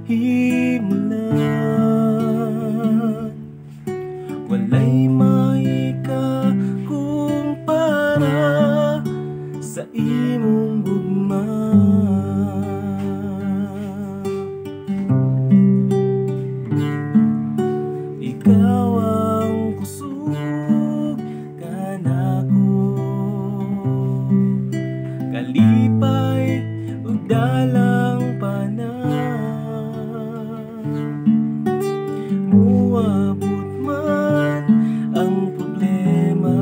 himulan. Walay maikakumpara sa imong gugma. Ikaw ang kusog kanako, kalipay ug dalang panahon. Muabot man ang problema,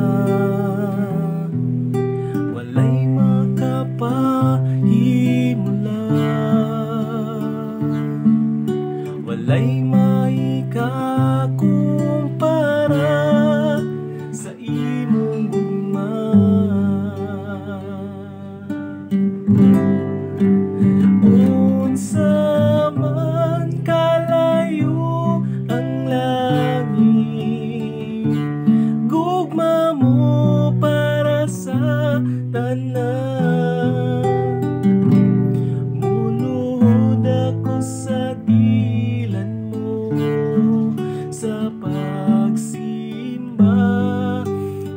walay makapahimulan. Walay maikakumpara sa imong gugma. Unsa man kalayo ang langit, gugma mo para sa tanan. Munuhod ako sa dilan mo sa pagsimba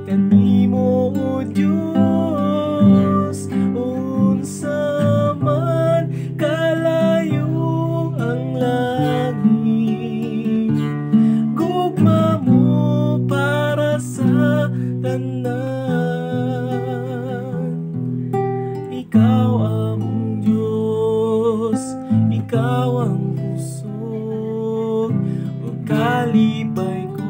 kanimo, O Diyos. Unsa man kalayo ang langit, gugma mo para sa tanan. Ikaw ang Diyos, ikaw ang pusod o kalipay ko.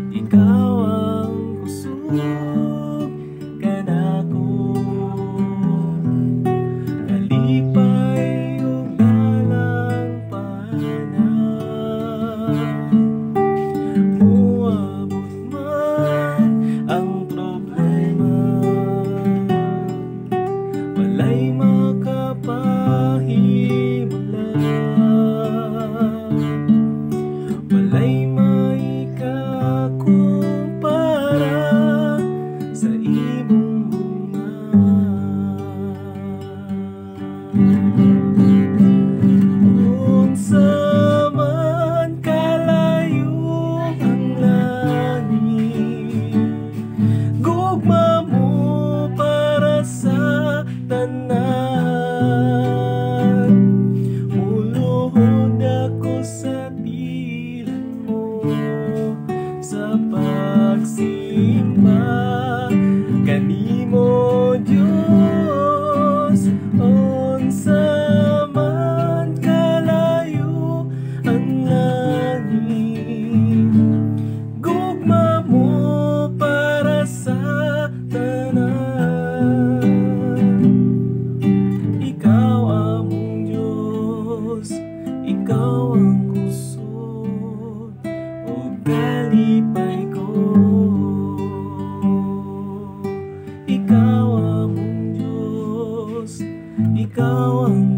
Ikaw ang kusog kanako, kalipay ug dalang panahon. Muabot man ang problema, walay makapahimulan. Walay maikakumpara sa imong gugma. Unsa man kalayo ang langit, gugma mo para sa tanan. Muluhod ako sa dilan mo sa pagsimba kanimo, Diyos. Unsa man kalayo ang langit, gugma mo para sa tanan. Ikaw among Diyos, ikaw ang kusog o kalipay ko. Ikaw among Diyos, ikaw ang